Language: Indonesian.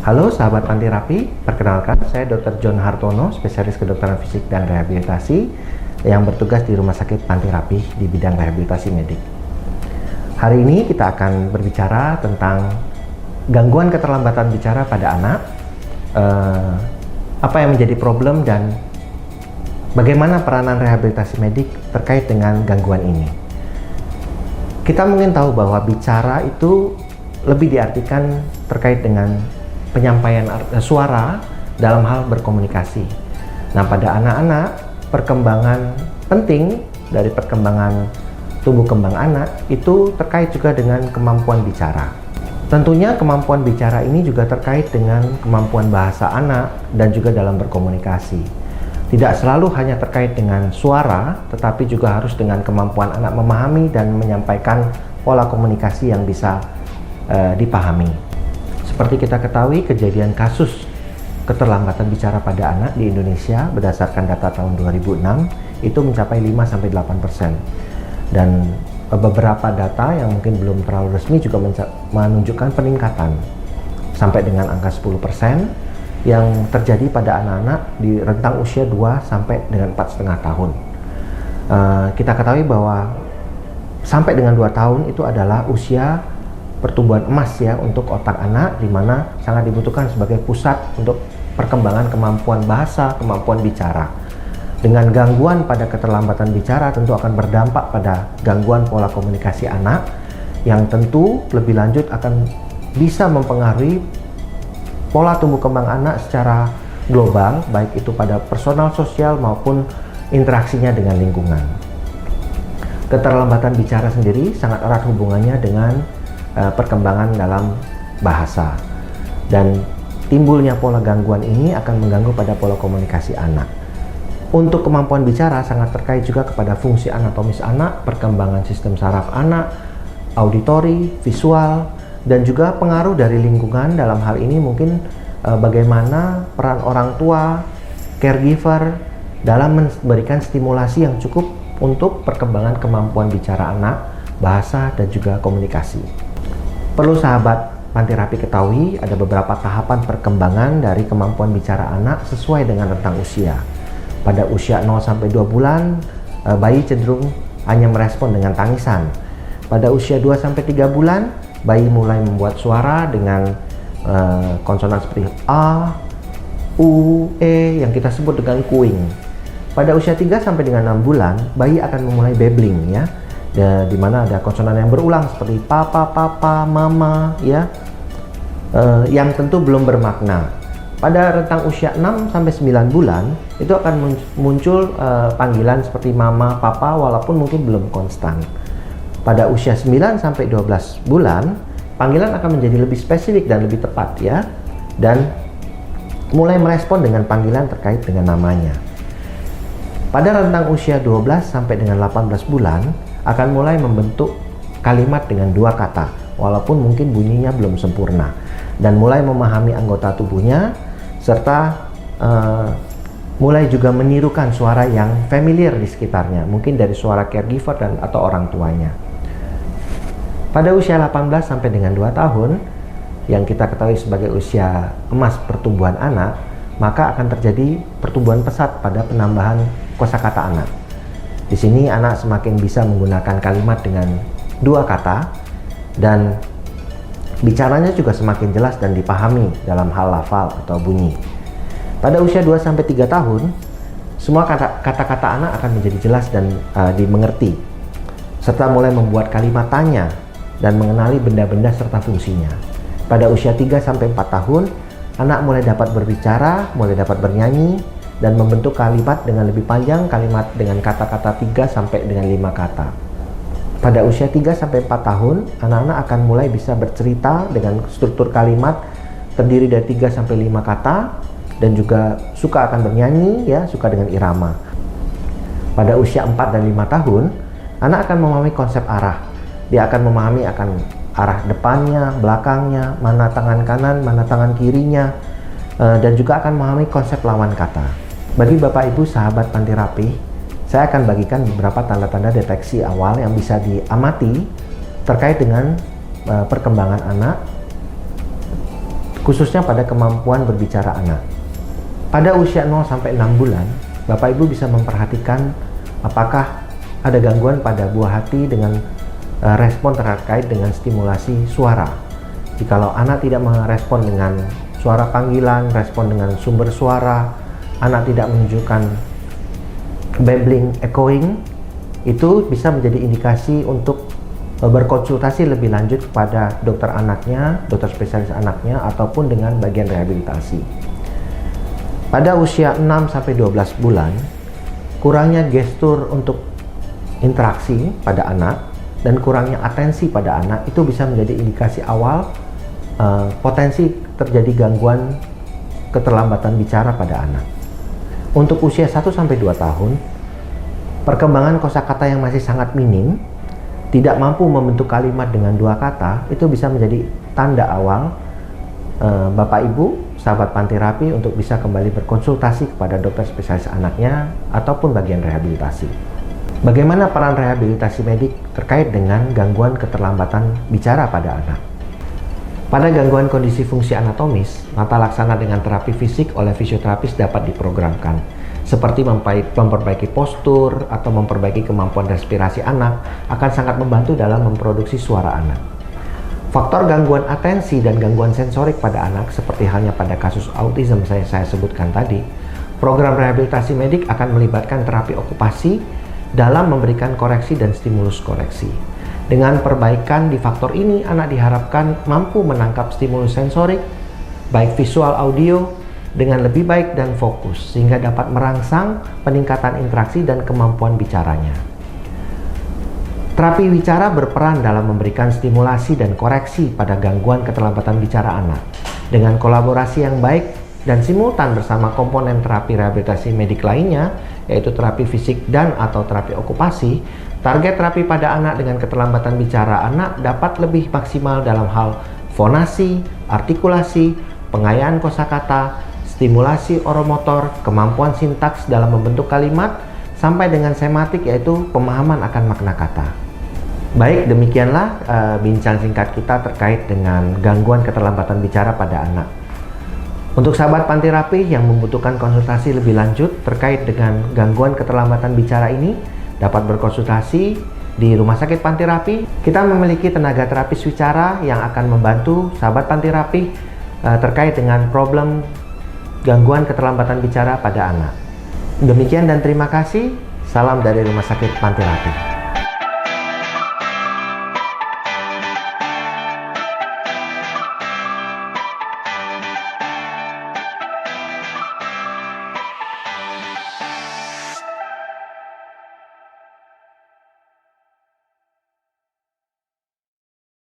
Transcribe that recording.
Halo sahabat Pantirapi, perkenalkan saya Dr. John Hartono, spesialis kedokteran fisik dan rehabilitasi yang bertugas di Rumah Sakit Pantirapi di bidang rehabilitasi medik. Hari ini kita akan berbicara tentang gangguan keterlambatan bicara pada anak, apa yang menjadi problem dan bagaimana peranan rehabilitasi medik terkait dengan gangguan ini. Kita mungkin tahu bahwa bicara itu lebih diartikan terkait dengan penyampaian suara dalam hal berkomunikasi. Nah, pada anak-anak, perkembangan penting dari perkembangan tumbuh kembang anak itu terkait juga dengan kemampuan bicara. Tentunya kemampuan bicara ini juga terkait dengan kemampuan bahasa anak dan juga dalam berkomunikasi. Tidak selalu hanya terkait dengan suara, tetapi juga harus dengan kemampuan anak memahami dan menyampaikan pola komunikasi yang bisa dipahami. Seperti kita ketahui, kejadian kasus keterlambatan bicara pada anak di Indonesia berdasarkan data tahun 2006 itu mencapai 5-8%. Dan beberapa data yang mungkin belum terlalu resmi juga menunjukkan peningkatan sampai dengan angka 10% yang terjadi pada anak-anak di rentang usia 2 sampai dengan 4,5 tahun. Kita ketahui bahwa sampai dengan 2 tahun itu adalah usia pertumbuhan emas ya untuk otak anak, di mana sangat dibutuhkan sebagai pusat untuk perkembangan kemampuan bahasa, kemampuan bicara. Dengan gangguan pada keterlambatan bicara tentu akan berdampak pada gangguan pola komunikasi anak yang tentu lebih lanjut akan bisa mempengaruhi pola tumbuh kembang anak secara global, baik itu pada personal sosial maupun interaksinya dengan lingkungan. Keterlambatan bicara sendiri sangat erat hubungannya dengan perkembangan dalam bahasa, dan timbulnya pola gangguan ini akan mengganggu pada pola komunikasi anak. Untuk kemampuan bicara sangat terkait juga kepada fungsi anatomis anak, perkembangan sistem saraf anak, auditori, visual, dan juga pengaruh dari lingkungan. Dalam hal ini mungkin bagaimana peran orang tua, caregiver dalam memberikan stimulasi yang cukup untuk perkembangan kemampuan bicara anak, bahasa, dan juga komunikasi. Perlu sahabat Pantirapi ketahui ada beberapa tahapan perkembangan dari kemampuan bicara anak sesuai dengan rentang usia. Pada usia 0-2 bulan, bayi cenderung hanya merespon dengan tangisan. Pada usia 2-3 bulan, bayi mulai membuat suara dengan konsonan seperti A, U, E yang kita sebut dengan cooing. Pada usia 3-6 bulan, bayi akan memulai babbling ya. Di mana ada konsonan yang berulang seperti papa, papa, mama ya, yang tentu belum bermakna. Pada rentang usia 6-9 bulan itu akan muncul panggilan seperti mama, papa walaupun mungkin belum konstan. Pada usia 9-12 bulan panggilan akan menjadi lebih spesifik dan lebih tepat ya, dan mulai merespon dengan panggilan terkait dengan namanya. Pada rentang usia 12 sampai dengan 18 bulan akan mulai membentuk kalimat dengan 2 kata walaupun mungkin bunyinya belum sempurna, dan mulai memahami anggota tubuhnya serta mulai juga menirukan suara yang familiar di sekitarnya, mungkin dari suara caregiver dan atau orang tuanya. Pada usia 18 sampai dengan 2 tahun yang kita ketahui sebagai usia emas pertumbuhan anak, maka akan terjadi pertumbuhan pesat pada penambahan kosakata anak. Di sini anak semakin bisa menggunakan kalimat dengan 2 kata dan bicaranya juga semakin jelas dan dipahami dalam hal lafal atau bunyi. Pada usia 2-3 tahun, semua kata-kata anak akan menjadi jelas dan dimengerti, serta mulai membuat kalimat tanya dan mengenali benda-benda serta fungsinya. Pada usia 3-4 tahun, anak mulai dapat berbicara, mulai dapat bernyanyi, dan membentuk kalimat dengan lebih panjang, kalimat dengan kata-kata 3-5 kata. Pada usia 3-4 tahun, anak-anak akan mulai bisa bercerita dengan struktur kalimat terdiri dari 3-5 kata, dan juga suka akan bernyanyi, ya, suka dengan irama. Pada usia 4 dan 5 tahun, anak akan memahami konsep arah. Dia akan memahami akan arah depannya, belakangnya, mana tangan kanan, mana tangan kirinya, dan juga akan memahami konsep lawan kata. Bagi Bapak Ibu sahabat Pantirapi, saya akan bagikan beberapa tanda-tanda deteksi awal yang bisa diamati terkait dengan perkembangan anak khususnya pada kemampuan berbicara anak. Pada usia 0 sampai 6 bulan, Bapak Ibu bisa memperhatikan apakah ada gangguan pada buah hati dengan respon terkait dengan stimulasi suara. Jikalau anak tidak merespon dengan suara panggilan, respon dengan sumber suara, anak tidak menunjukkan babbling, echoing, itu bisa menjadi indikasi untuk berkonsultasi lebih lanjut kepada dokter anaknya, dokter spesialis anaknya, ataupun dengan bagian rehabilitasi. Pada usia 6 sampai 12 bulan, kurangnya gestur untuk interaksi pada anak dan kurangnya atensi pada anak itu bisa menjadi indikasi awal potensi terjadi gangguan keterlambatan bicara pada anak. Untuk usia 1 sampai 2 tahun, perkembangan kosakata yang masih sangat minim, tidak mampu membentuk kalimat dengan 2 kata, itu bisa menjadi tanda awal Bapak Ibu, sahabat Panterapi untuk bisa kembali berkonsultasi kepada dokter spesialis anaknya ataupun bagian rehabilitasi. Bagaimana peran rehabilitasi medik terkait dengan gangguan keterlambatan bicara pada anak? Pada gangguan kondisi fungsi anatomis, tata laksana dengan terapi fisik oleh fisioterapis dapat diprogramkan, seperti memperbaiki postur atau memperbaiki kemampuan respirasi anak akan sangat membantu dalam memproduksi suara anak. Faktor gangguan atensi dan gangguan sensorik pada anak, seperti halnya pada kasus autism saya sebutkan tadi, program rehabilitasi medik akan melibatkan terapi okupasi dalam memberikan koreksi dan stimulus koreksi. Dengan perbaikan di faktor ini, anak diharapkan mampu menangkap stimulus sensorik, baik visual audio, dengan lebih baik dan fokus, sehingga dapat merangsang peningkatan interaksi dan kemampuan bicaranya. Terapi wicara berperan dalam memberikan stimulasi dan koreksi pada gangguan keterlambatan bicara anak. Dengan kolaborasi yang baik dan simultan bersama komponen terapi rehabilitasi medik lainnya, yaitu terapi fisik dan atau terapi okupasi, target terapi pada anak dengan keterlambatan bicara anak dapat lebih maksimal dalam hal fonasi, artikulasi, pengayaan kosakata, stimulasi oromotor, kemampuan sintaks dalam membentuk kalimat, sampai dengan sematik yaitu pemahaman akan makna kata. Baik, demikianlah bincang singkat kita terkait dengan gangguan keterlambatan bicara pada anak. Untuk sahabat Panterapi yang membutuhkan konsultasi lebih lanjut terkait dengan gangguan keterlambatan bicara ini, dapat berkonsultasi di Rumah Sakit Panterapi. Kita memiliki tenaga terapis wicara yang akan membantu sahabat Panterapi terkait dengan problem gangguan keterlambatan bicara pada anak. Demikian dan terima kasih. Salam dari Rumah Sakit Panterapi.